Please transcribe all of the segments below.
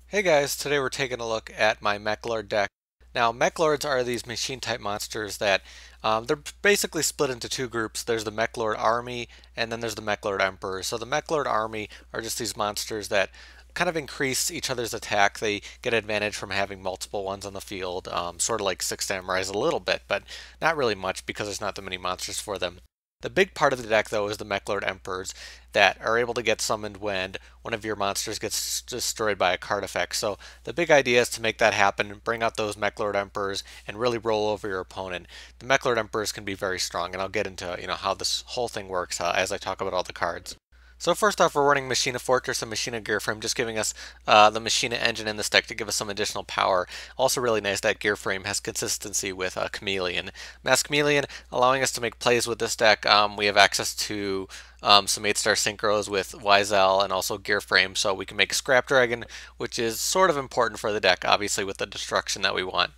Hey guys, today we're taking a look at my Meklord deck. Now, Meklords are these machine type monsters that they're basically split into two groups. There's the Meklord Army and then there's the Meklord Emperor. So the Meklord Army are just these monsters that kind of increase each other's attack. They get advantage from having multiple ones on the field, sort of like Six Samurais a little bit, but not really much because there's not that many monsters for them. The big part of the deck, though, is the Meklord Emperors that are able to get summoned when one of your monsters gets destroyed by a card effect. So the big idea is to make that happen, bring out those Meklord Emperors, and really roll over your opponent. The Meklord Emperors can be very strong, and I'll get into how this whole thing works as I talk about all the cards. So first off, we're running Machina Fortress and Machina Gearframe, just giving us the Machina engine in this deck to give us some additional power. Also really nice that Gearframe has consistency with Chameleon. Masked Chameleon, allowing us to make plays with this deck. We have access to some 8-star synchros with Wisel and also Gearframe, so we can make Scrap Dragon, which is sort of important for the deck, obviously with the destruction that we want.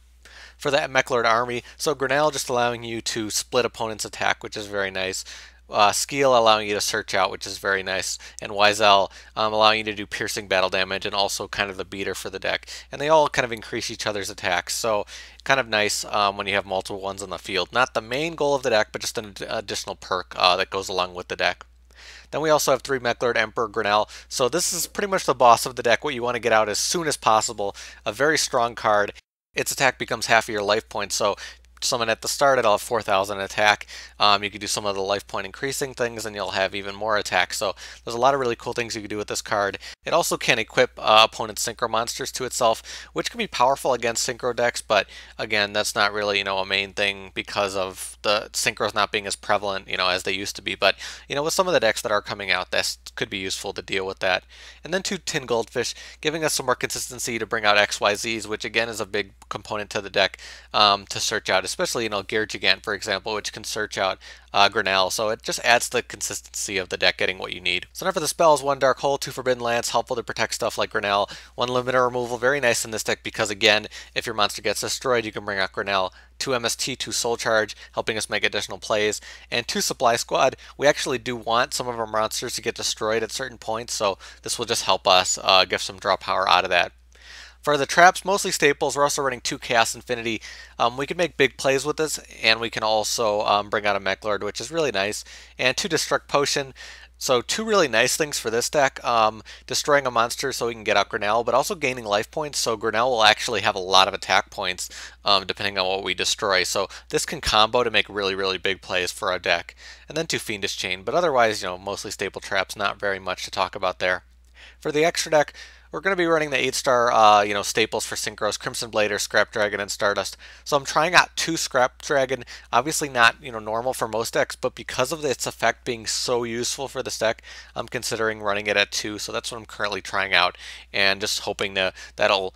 For that Meklord army, so Granel just allowing you to split opponent's attack, which is very nice. Skiel allowing you to search out, which is very nice, and Wisel allowing you to do piercing battle damage and also kind of the beater for the deck. And they all kind of increase each other's attacks, so kind of nice when you have multiple ones on the field. Not the main goal of the deck, but just an additional perk that goes along with the deck. Then we also have 3 Meklord Emperor Granel. So this is pretty much the boss of the deck, what you want to get out as soon as possible. A very strong card. Its attack becomes half of your life points, so summon at the start, it'll have 4,000 attack. You can do some of the life point increasing things and you'll have even more attack. So there's a lot of really cool things you can do with this card. It also can equip opponent's synchro monsters to itself, which can be powerful against synchro decks, but again, that's not really, a main thing because of the synchros not being as prevalent, as they used to be. But, with some of the decks that are coming out, this could be useful to deal with that. And then 2 Tin Goldfish, giving us some more consistency to bring out XYZs, which again is a big component to the deck to search out, especially, Gear Gigant, for example, which can search out Granel. So it just adds to the consistency of the deck getting what you need. So now for the spells, 1 Dark Hole, 2 Forbidden Lance, helpful to protect stuff like Granel. 1 Limiter Removal, very nice in this deck because, again, if your monster gets destroyed, you can bring out Granel. 2 MST, 2 Soul Charge, helping us make additional plays. And 2 Supply Squad, we actually do want some of our monsters to get destroyed at certain points, so this will just help us get some draw power out of that. For the traps, mostly staples. We're also running 2 Chaos Infinity. We can make big plays with this, and we can also bring out a Meklord, which is really nice. And 2 Destruct Potion. So 2 really nice things for this deck. Destroying a monster so we can get out Granel, but also gaining life points. So Granel will actually have a lot of attack points depending on what we destroy. So this can combo to make really, really big plays for our deck. And then 2 Fiendish Chain. But otherwise, mostly staple traps, not very much to talk about there. For the extra deck, we're going to be running the 8-star, staples for Synchros, Crimson Blader, Scrap Dragon, and Stardust. So I'm trying out 2 Scrap Dragon. Obviously not, normal for most decks, but because of its effect being so useful for this deck, I'm considering running it at 2. So that's what I'm currently trying out, and just hoping that'll,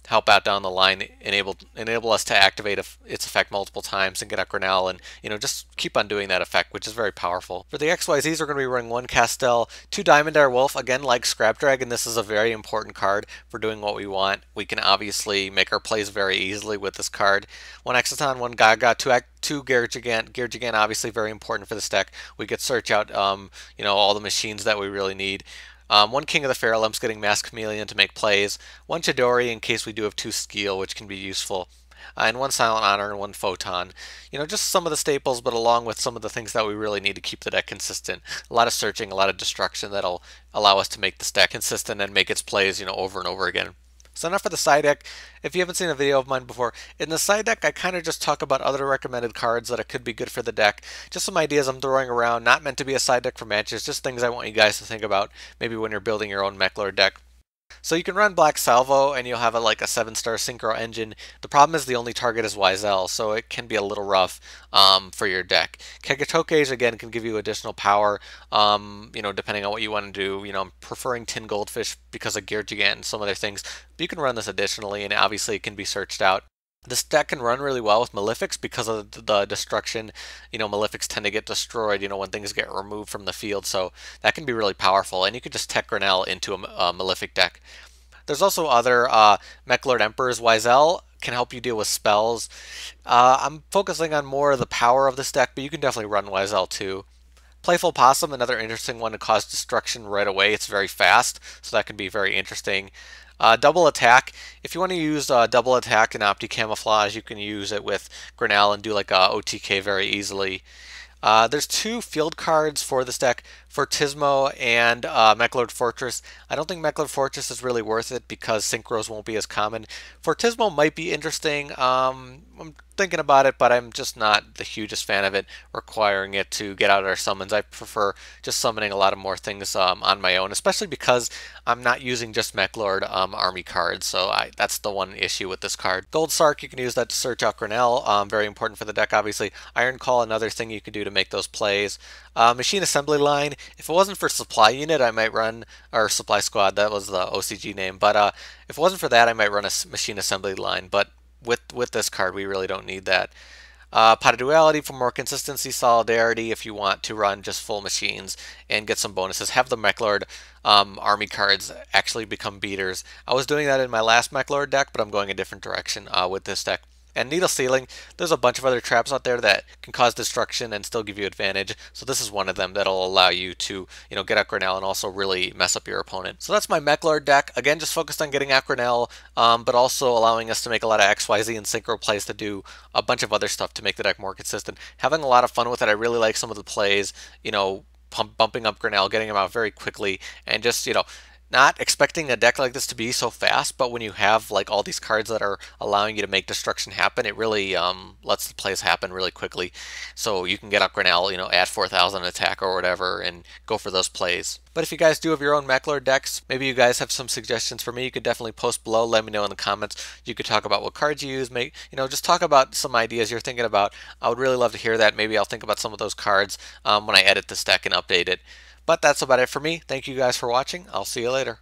help out down the line, enable us to activate its effect multiple times and get out Granel, and just keep on doing that effect, which is very powerful. For the XYZs, we're going to be running 1 Castel, 2 Diamond Dire Wolf. Again, like Scrap Dragon, this is a very important card for doing what we want. We can obviously make our plays very easily with this card. 1 Exciton, 1 Gagaga, 2 Gear Gigant. Gear Gigant obviously very important for this deck. We could search out all the machines that we really need. 1 King of the Feral Imps getting Masked Chameleon to make plays. 1 Chidori in case we do have 2 Skiel, which can be useful. And 1 Silent Honor and 1 Photon. Just some of the staples, but along with some of the things that we really need to keep the deck consistent. A lot of searching, a lot of destruction that'll allow us to make this deck consistent and make its plays, over and over again. So now for the side deck. If you haven't seen a video of mine before, in the side deck I kind of just talk about other recommended cards that could be good for the deck. Just some ideas I'm throwing around, not meant to be a side deck for matches, just things I want you guys to think about maybe when you're building your own Meklord deck. So you can run Black Salvo and you'll have like a 7-star synchro engine. The problem is the only target is Wisel, so it can be a little rough for your deck. Kegatokes again can give you additional power, depending on what you want to do. I'm preferring Tin Goldfish because of Gear Gigant and some other things. But you can run this additionally, and obviously it can be searched out. This deck can run really well with Malefics because of the destruction. Malefics tend to get destroyed, when things get removed from the field, so that can be really powerful, and you can just tech Granel into a Malefic deck. There's also other Meklord Emperors. Wisel can help you deal with spells. I'm focusing on more of the power of this deck, but you can definitely run Wisel too. Playful Possum, another interesting one to cause destruction right away. It's very fast, so that can be very interesting. Double attack. If you want to use double attack and Opti Camouflage, you can use it with Granel and do like a OTK very easily. There's two field cards for this deck, Fortismo and Meklord Fortress. I don't think Meklord Fortress is really worth it because synchros won't be as common. Fortismo might be interesting. I'm thinking about it, but I'm just not the hugest fan of it, requiring it to get out our summons. I prefer just summoning a lot of more things on my own, especially because I'm not using just Meklord army cards, so that's the one issue with this card. Gold Sark, you can use that to search out Granel, very important for the deck, obviously. Iron Call, another thing you can do to make those plays. Machine Assembly Line, if it wasn't for Supply Unit, I might run, or Supply Squad, that was the OCG name, but if it wasn't for that, I might run a Machine Assembly Line, but with this card, we really don't need that. Pot of Duality for more consistency, Solidarity if you want to run just full machines and get some bonuses. Have the Meklord army cards actually become beaters. I was doing that in my last Meklord deck, but I'm going a different direction with this deck. And Needle Sealing, there's a bunch of other traps out there that can cause destruction and still give you advantage. So this is one of them that'll allow you to, get out Granel and also really mess up your opponent. So that's my Meklord deck. Again, just focused on getting out Granel, but also allowing us to make a lot of XYZ and Synchro plays to do a bunch of other stuff to make the deck more consistent. Having a lot of fun with it. I really like some of the plays, bumping up Granel, getting him out very quickly, and just, not expecting a deck like this to be so fast, but when you have like all these cards that are allowing you to make destruction happen, it really lets the plays happen really quickly. So you can get up Granel, add 4,000 attack or whatever, and go for those plays. But if you guys do have your own Meklord decks, maybe you guys have some suggestions for me, you could definitely post below. Let me know in the comments. You could talk about what cards you use. Just talk about some ideas you're thinking about. I would really love to hear that. Maybe I'll think about some of those cards when I edit this deck and update it. But that's about it for me. Thank you guys for watching. I'll see you later.